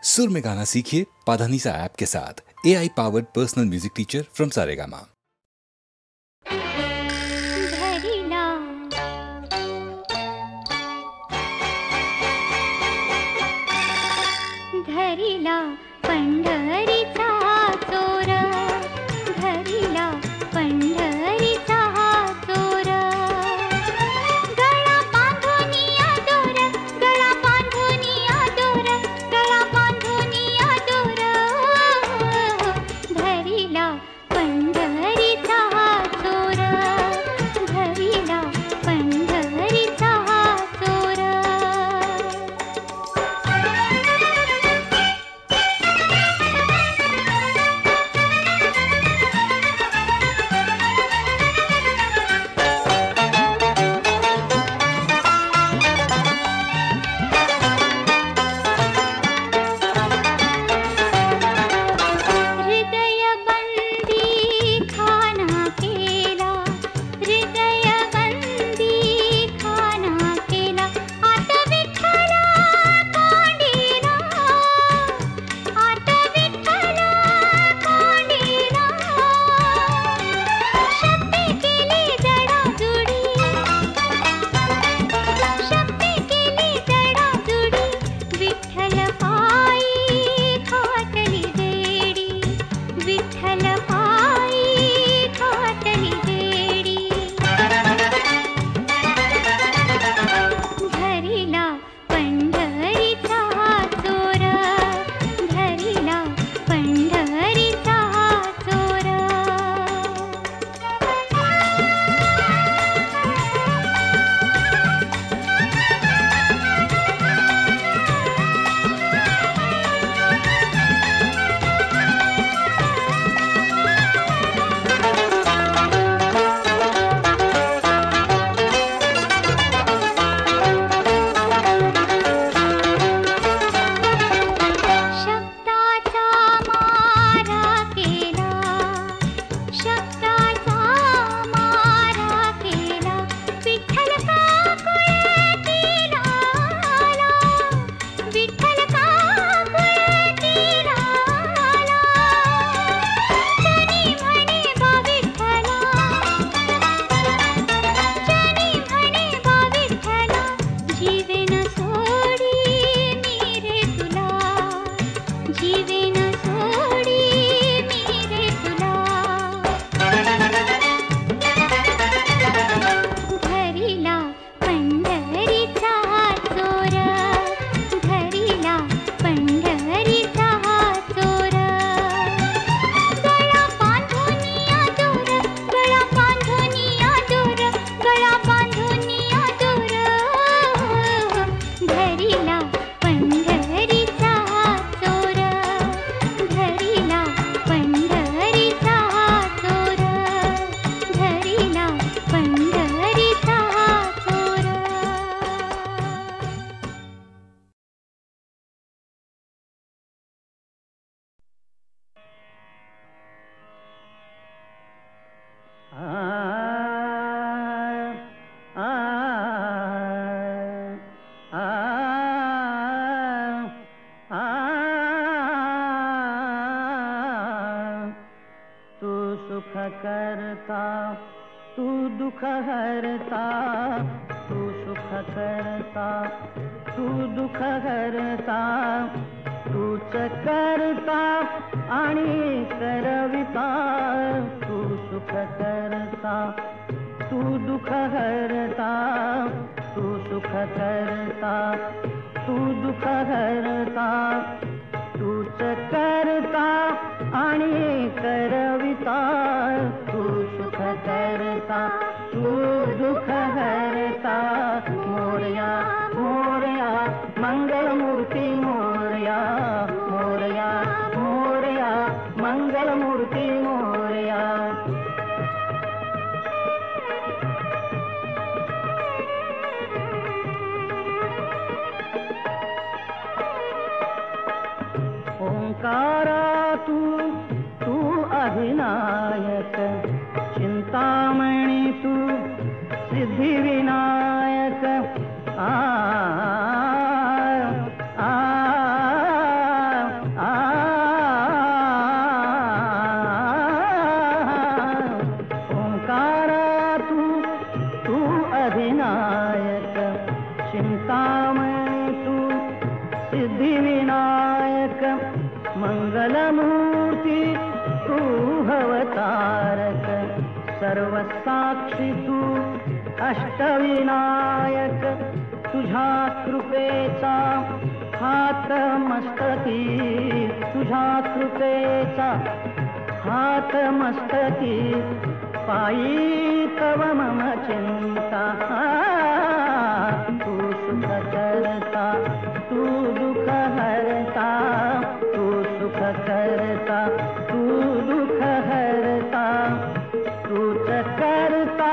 सुर में गाना सीखिए पाधानीसा ऐप के साथ। AI powered personal music teacher from Saregama. धरिला पंढरीचा चोर, धरिला पंढरीचा चोर, गळा बांधुनिया दोर, गळा बांधुनिया दोर, गळा बांधुनिया दोर, धरिला पंढरीचा चोर, धरिला पंढरीचा चोर। अधिनायक चिंतामणि तू सिद्धिविनायक आ आ आ सिद्धिविनायक मंगलमूर्ती तू भवतारक सर्वसाक्षी तू अष्टविनायक तुझ्या कृपेचा हात मस्तकी तुझ्या कृपेचा हात मस्तकी पायी तव मम चिंता तू सुख करता तू दुःख हरता तू सुख करता तू दुःख हरता तूच करता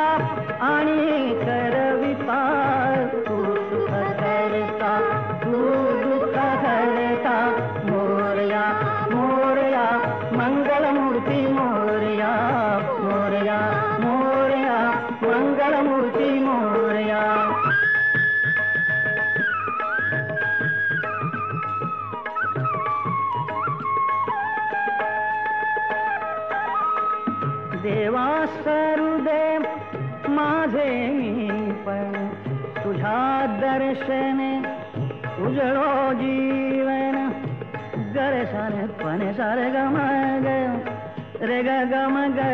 आणि करविता तू सुख करता तू दुःख हरता मोरया मोरया मंगलमूर्ती मोरया मोरया मोरया मंगलमूर्ती मोरया देवा सरुदेव माझे मी पण तुझ्या दर्शने उजळो जीवन गरे सारे पणे सारे गम ग रे ग गम ग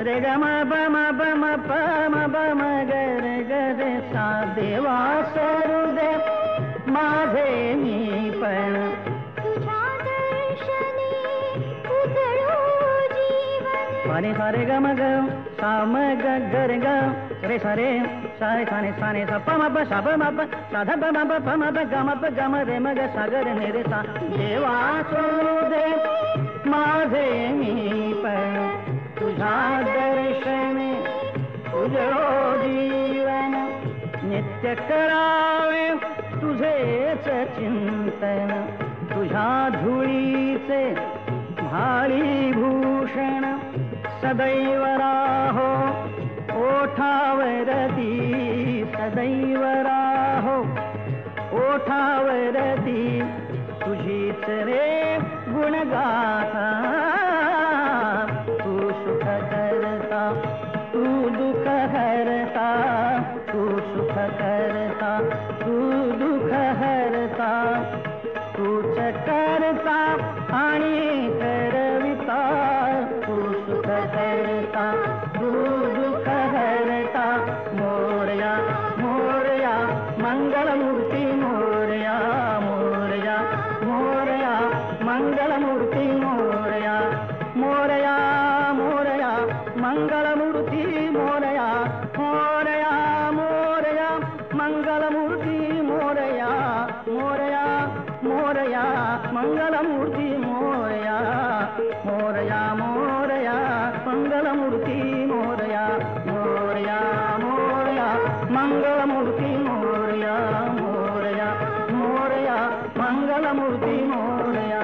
रे ग म ब म ब म प म ब म ग रे ग रे सा देवा सरुदेव माझे मी पण सारे सारे ग म ग सा म ग ग रे ग रे सारे सारे साने साने सा प म प सा प म प सा ध प म प प म प ग म प ग म रे म ग सा ग रे ने रे सा देवा सरुदेव माझे मी पण तुझ्या दर्शने उजळो जीवन नित्य करावे तुझेच चिंतन तुझ्या धुळीचे भाळी भूषण सदैव राहो ओठावरती सदैव राहो ओठावरती तुझीच रे गुणगाथा तू सुख करता तू दुःख हरता तू सुख करता तू दुःख हरता तूच करता आणि करविता तू सुख करता तू दुःख हरता मोरया मोरया मंगलमूर्ती मोरया मोरया मोरया मंगलमूर्ती मोरया मोरया मोरया मंगलमूर्ती मोरया मोरया मोरया मंगलमूर्ती मोरया मोरया मोरया मंगलमूर्ती मोरया मोरया मोरया मंगलमूर्ती मोरया मोरया मोरया मंगलमूर्ती मोरया मोरया मोरया मंगलमूर्ती मोरया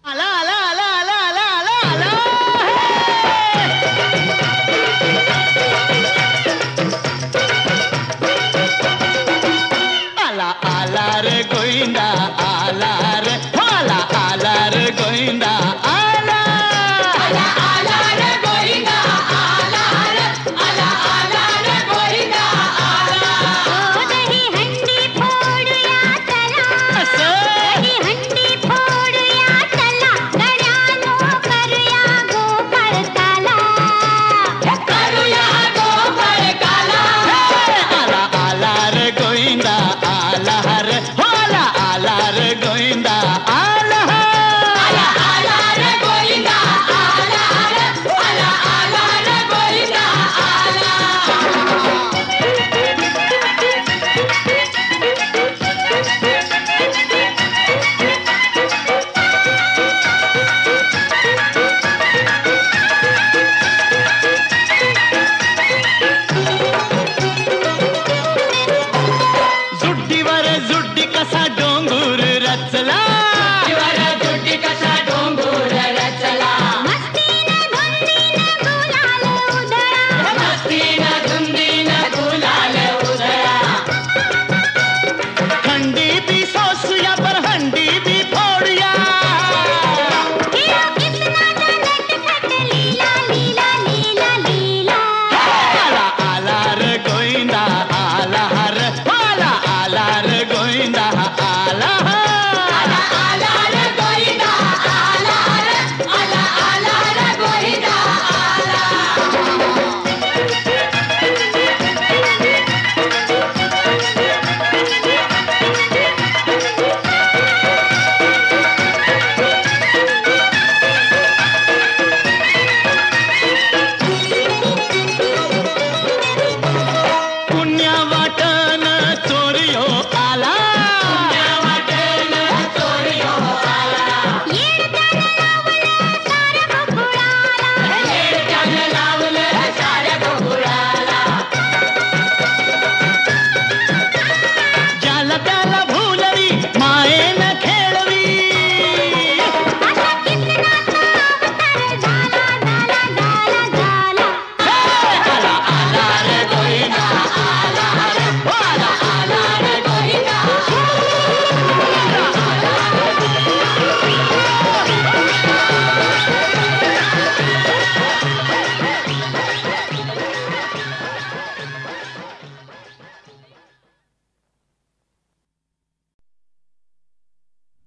आला आला आला आला आला आला आला आला रे गोविंदा आला रे आला आला रे गोविंदा आला आला आला रे गोविंदा आला रे आला आला रे गोविंदा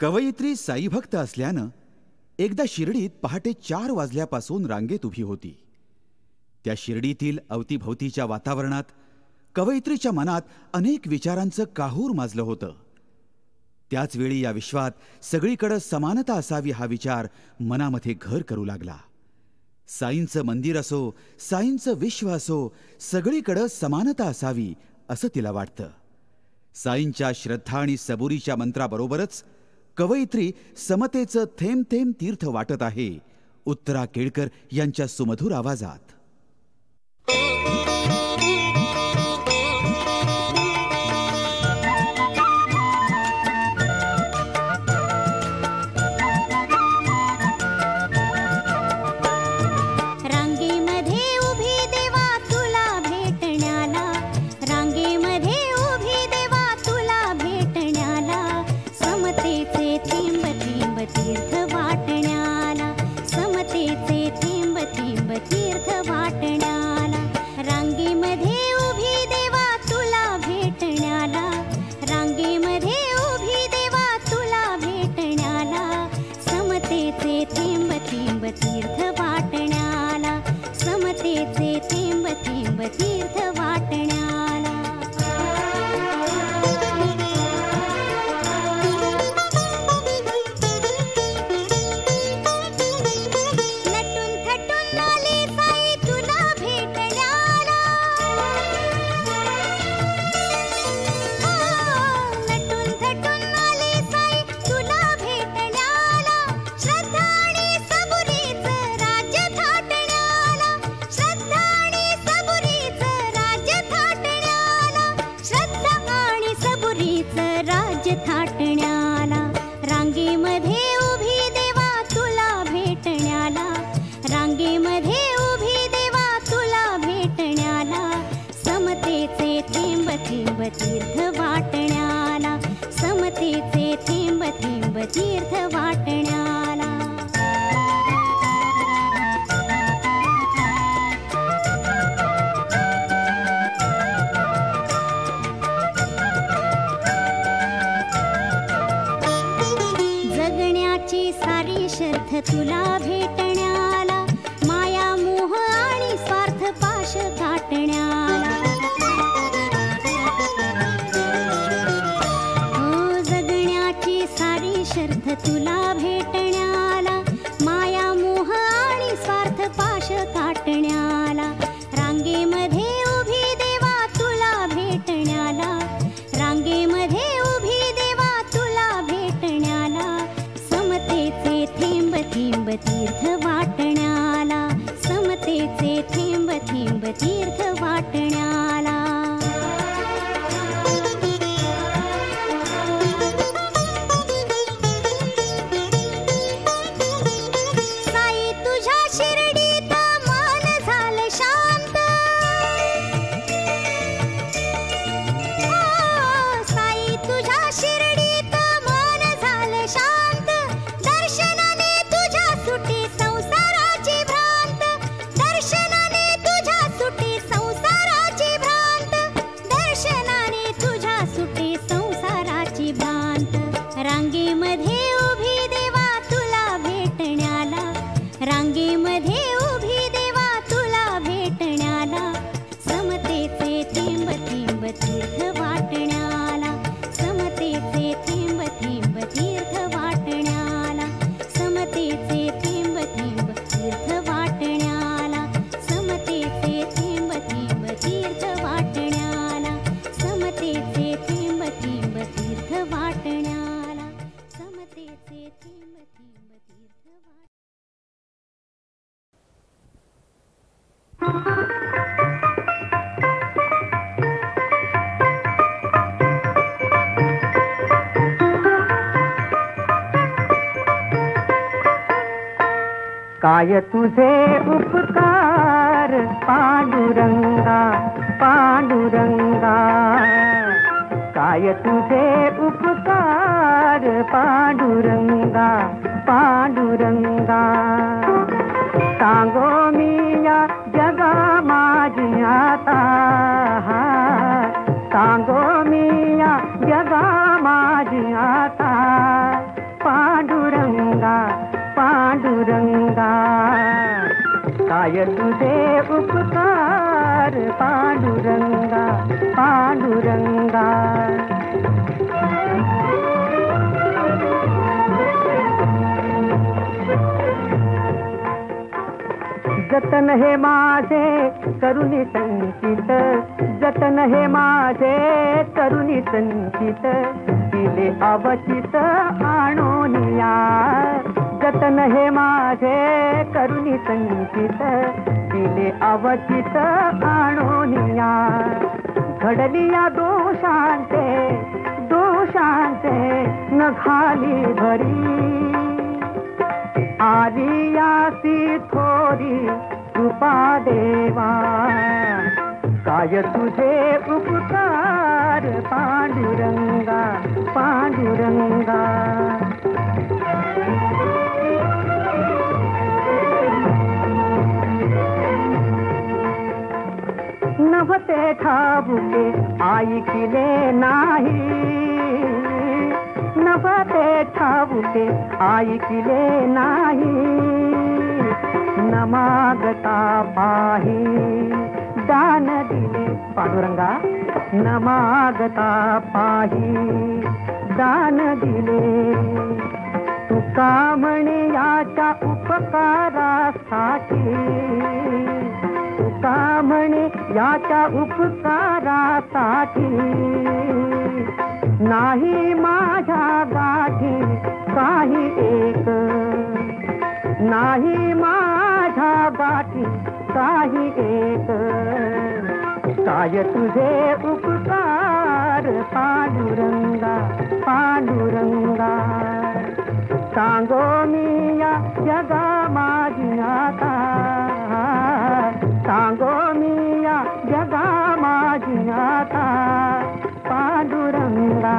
कवयित्री साईभक्त असल्यानं एकदा शिर्डीत पहाटे 4 वाजल्यापासून रांगेत उभी होती. त्या शिर्डीतील अवतीभोवतीच्या वातावरणात कवयित्रीच्या मनात अनेक विचारांचं काहूर माजलं होतं. त्याचवेळी या विश्वात सगळीकडं समानता असावी हा विचार मनामध्ये घर करू लागला. साईंचं मंदिर असो, साईंचं विश्व असो, सगळीकडं समानता असावी असं तिला वाटतं. साईंच्या श्रद्धा आणि सबुरीच्या मंत्राबरोबरच कवयित्री समतेचं थेंब थेंब तीर्थ वाटत आहे उत्तरा केळकर यांच्या सुमधुर आवाजात. तुला भेटण्याला माया मोह आणि स्वार्थ पाश गाठण्याला हो जगण्याची सारी शर्थ तुला भेटण्याला माया मोह आणि स्वार्थ पाश गाठण्याला रांगेमध्ये उभी देवा तुला भेटण्याला रांगेमध्ये उभी देवा तुला भेटण्याला समतेचे थेंब थेंब तीर्थ वाटण्याला समतेचे थेंब थेंब तीर्थ वाटण्याला साई तुझ्या शिर्डीत मन झालं शांत साई तुझ्या शिर्डीत मन झालं शांत दर्शनाने तुझ्या सुटी संसाराची भ्रांत दर्शनाने तुझ्या सुटी संसाराची भ्रांत दर्शनाने तुझ्या सुटी संसाराची भ्रांत रांगेमध्ये उभी देवा तुला भेटण्याला रांगेमध्ये उभी देवा तुला भेटण्याला समतेचे थेंब थेंब तीर्थ वाटण्याला समतेचे थेंब थेंब तीर्थ वाटण्याला समतेचे थेंब थेंब तीर्थ वाटण्याला समतेचे थेंब थेंब तीर्थ वाटण्याला समतेचे थेंब थेंब तीर्थ वाटण्याला समतेचे थेंब थेंब तीर्थ वाट काय तुझे उपकार पांडुरंगा पांडुरंगा काय तुझे उपकार पांडुरंगा पांडुरंगा सांगो मी या जगा माझी आता सांगो मी या जगा माझी आता काय तुझे उपकार पांडुरंगा पांडुरंगा. जतन हे माझे करुणी संचित, जतन हे माझे करुणी संचित, दिले अवचित आणोनिया. जतन हे माझे करुणी संचित, दिले अवचित आणोनिया. घडली या दोषांचे दोषांचे न घाली भरी, आलियासी थोरी कृपा देवा. काय तुझे उपकार पांडुरंगा पांडुरंगा. नव्हते ठाऊके ऐकिले नाही, नव्हते ठाऊके ऐकिले नाही. न मागता पाही दान दिले पांडुरंगा, न मागता पाही दान दिले. तुका म्हणे याच्या उपकारासाठी, तुका म्हणे याच्या उपकारासाठी. नाही माझ्या गाठी काही एक, नाही माझ्या गाठी काही एक. काय तुझे उपकार पांडुरंगा पांडुरंगा. सांगो मी या जगा माझी आता, सांगो मी या जगा माझी आता. पांडुरंगा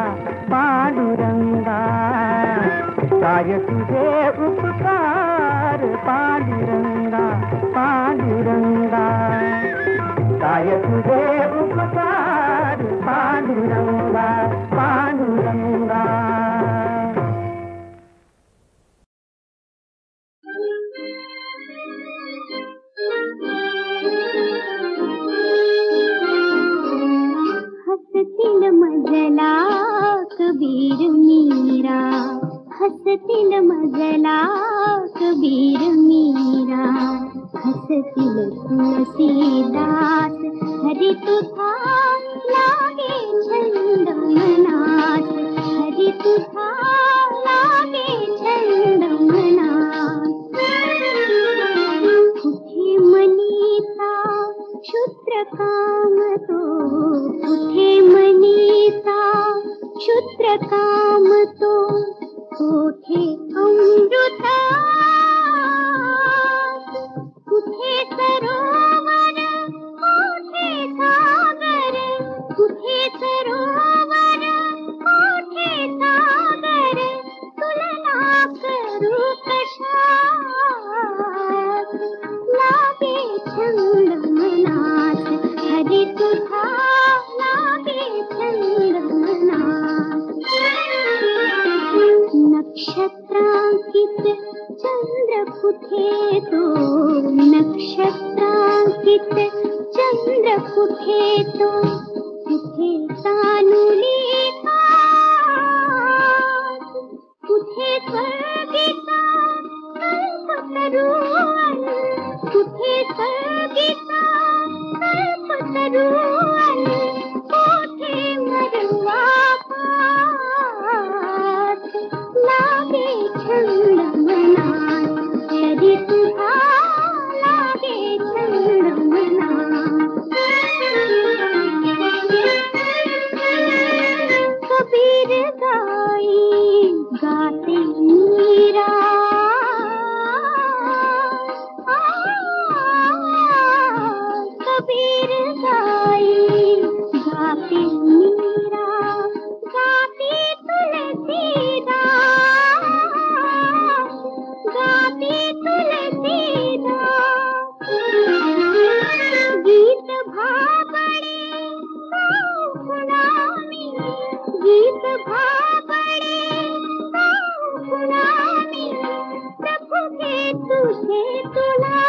पांडुरंगा. काय तुझे उपकार पांडुरंगा पांडुरंगा. काय तुझे उपकार पांडुरंगा पांडुरंगा. हसतील मजला कबीर मीरा, हसतील मजला कबीर मीरा. हसतील तुलसीदास हरी तुझा लागे छंद मनात, हरी तुझा लागे छंद मनात. कुठे मनीचा क्षुद्र काम तो, कुठे मनीचा क्षुद्र काम तो. कुठे अमृत कुठे सरोवर, कुठे सागर, कुठे सरोवर कुठे सागर. तुलना करू कशात लागे छंद मनात, हरी तुझा लागे छंद मनात. नक्षत्रांकित चंद्र कुठे तो, नक्षत्रांकित चंद्र कुठे तो. कुठे सानुली कुठे स्वर्गिका कल्पतरुवन, कुठे स्वर्गिका कल्पतरुवन. कुठे मरवा लागे छंद मनात, हरी तुझा लागे छंद मनात. कबीर गाई गाते मीरा, कबीर गाई गाते मीरा. गाते तुलसीदास, गाते तुलसीदास. गीत भाबडे गाऊ पुनामी, गीत भाबडे गाऊ पुनामी. प्रभु के तुझे तुला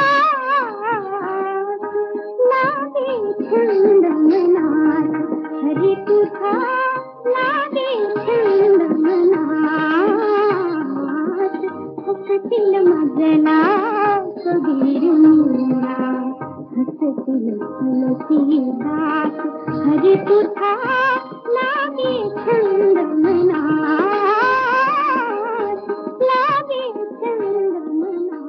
सजना कबीर मेरा हसती लखलखी बात हरि तुथा लागे छंद मना लागे छंद मना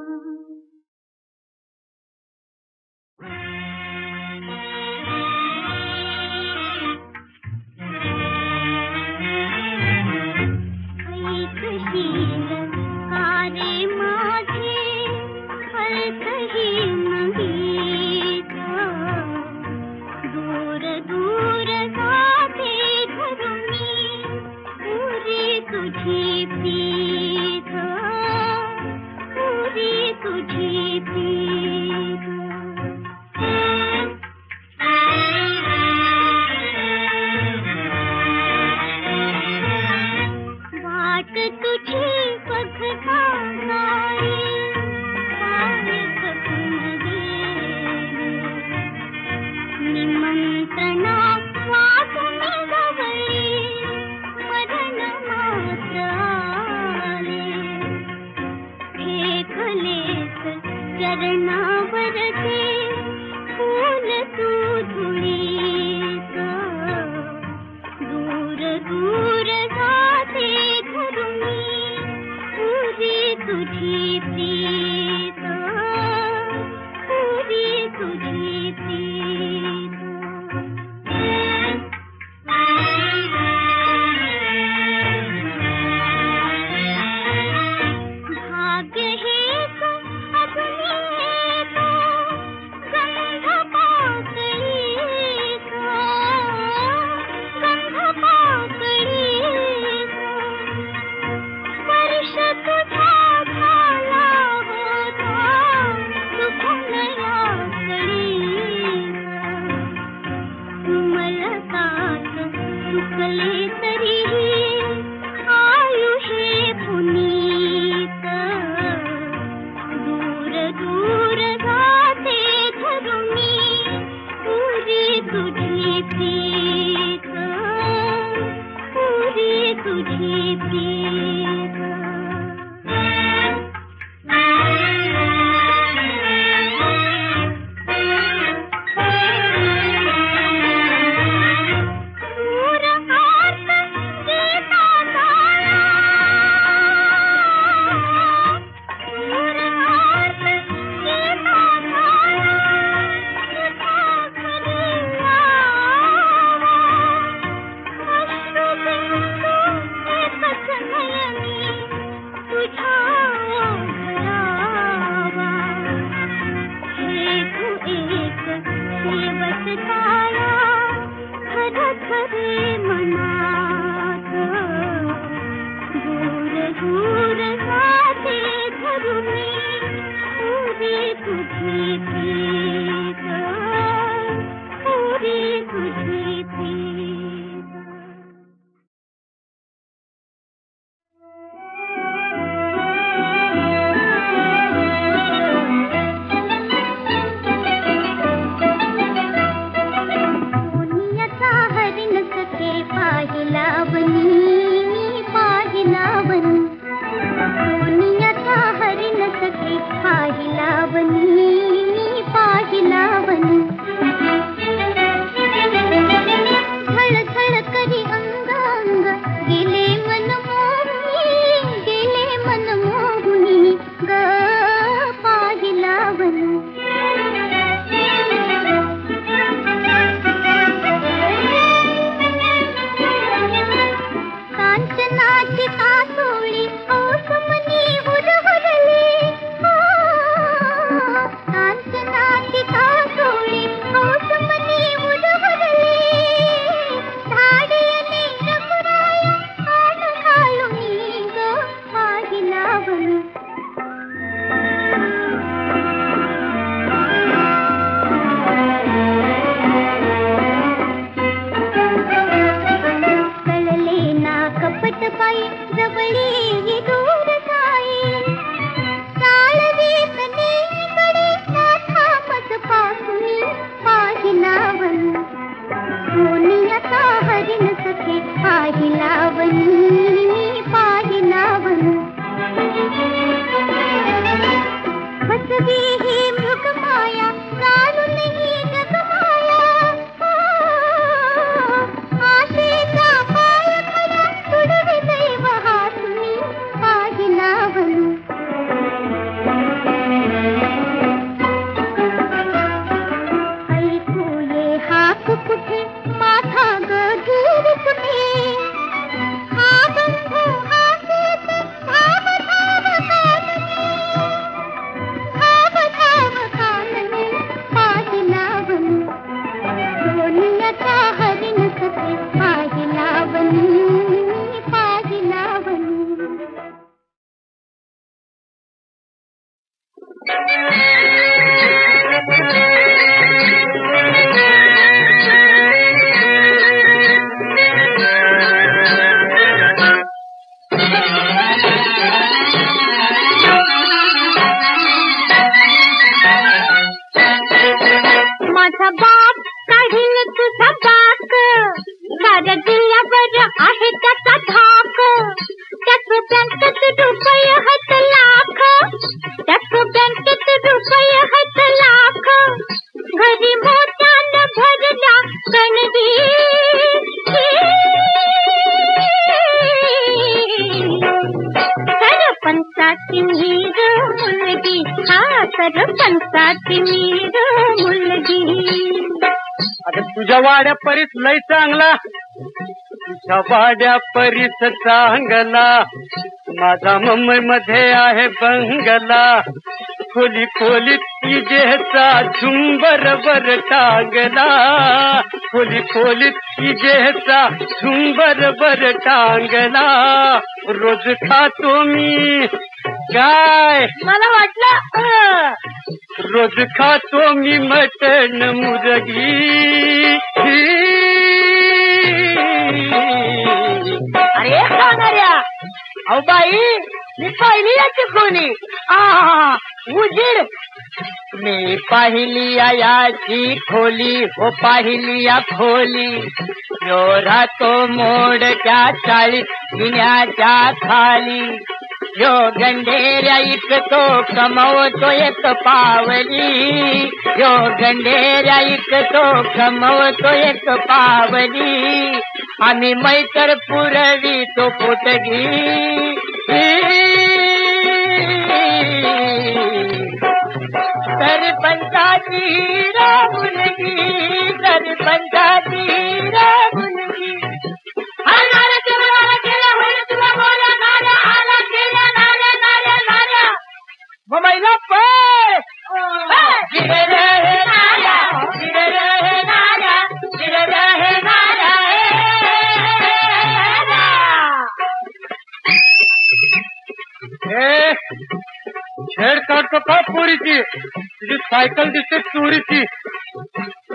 फसवी ही मृग माया चालू नाही जग माया आशेचा पाय खरा तुडवी दैव हात मी पाहिला बनू ऐकू ये हाक कुठे माथा गधीर कुठे हा बंधू हा सीत धाम धाम काननी पाहिला बनू सोनियाचा हरिण सखे पाहिला बनू पाहिला बनू माझा बाप काढील तुझा बाक साऱ्या जिल्ह्यावर आहे त्याचा धाक त्याच बँकेत रुपये आहेत लाख त्याच बँकेत रुपये आहेत लाख घरी मोठ्यानं भरल्या कणगी सरपंचाची मीर मुलगी हा सरपंचाची मीर मुलगी अरे तुझ्या वाड्या परीस लय चांगला तुझ्या वाड्या परीस चांगला माझा मुंबई मध्ये आहे बंगला खोली खोलीत इजेचा झुंबर बर टांगला खोली खोलीत इजेचा झुंबर बर टांगला रोज खातो मी काय मला वाटलं रोज खातो मी मटण मुर्गी अरे खाणाऱ्या अहो बाई मी पाहिली याची खोली उजीड मी पाहिली याची खोली हो पाहिली या खोली यो राहतो मोडच्या चाळीत गिन्याच्या खाली यो गंडेऱ्या इकतो कमवतो एक पावली यो गंडेऱ्या इकतो कमवतो एक पावली आम्ही मैतर पुरवी तो पोटगी सरपंचाची मुलगी सरपंचाची मुलगी महिला छेड काढतो का पोरीची तुझी सायकल दिसते चोरीची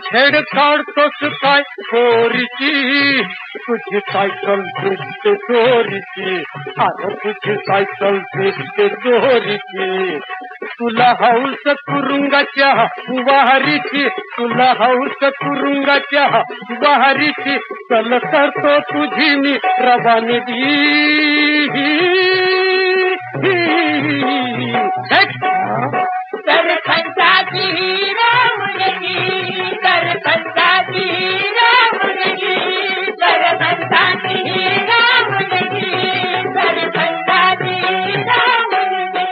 छेड काढतोस काय पोरीची तुझी सायकल दिसते चोरीची अरे तुझी सायकल दिसते चोरीची तुला हौस कुरुंगाच्या वाहरीची तुला हौस कुरुंगाच्या वाहरीची चल करतो तुझी मी रवानगी सरपंचाची मुलगी सरपंचाची मुलगी सरपंचाची मुलगी सरपंचाची मुलगी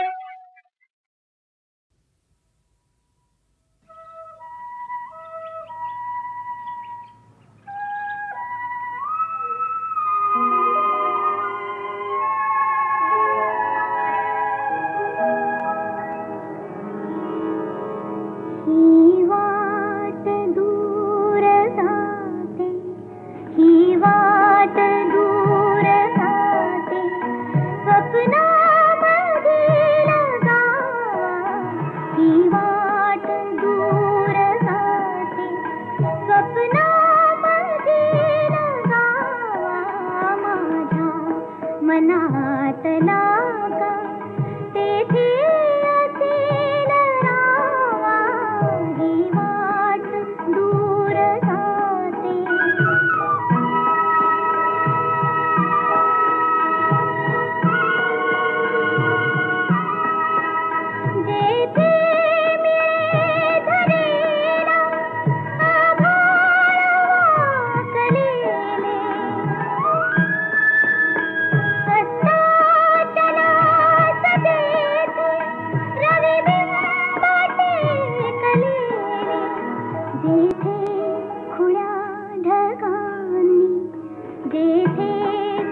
जेथे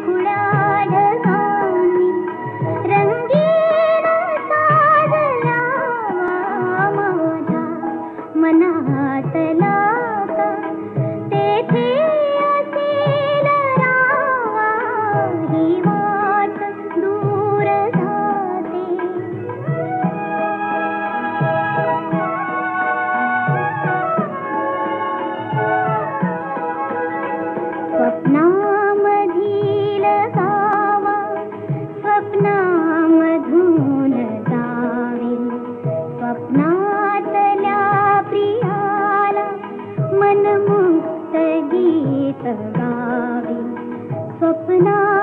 खुल्या ढगांनी रंगीन साजला माझ्या मनातला का तेथे असेल रावा ही वाट दूर जाते स्वप्नामधील गावा स्वप्नामधून जावी स्वप्नातल्या प्रियाला मनमुक्त गीत गावी स्वप्ना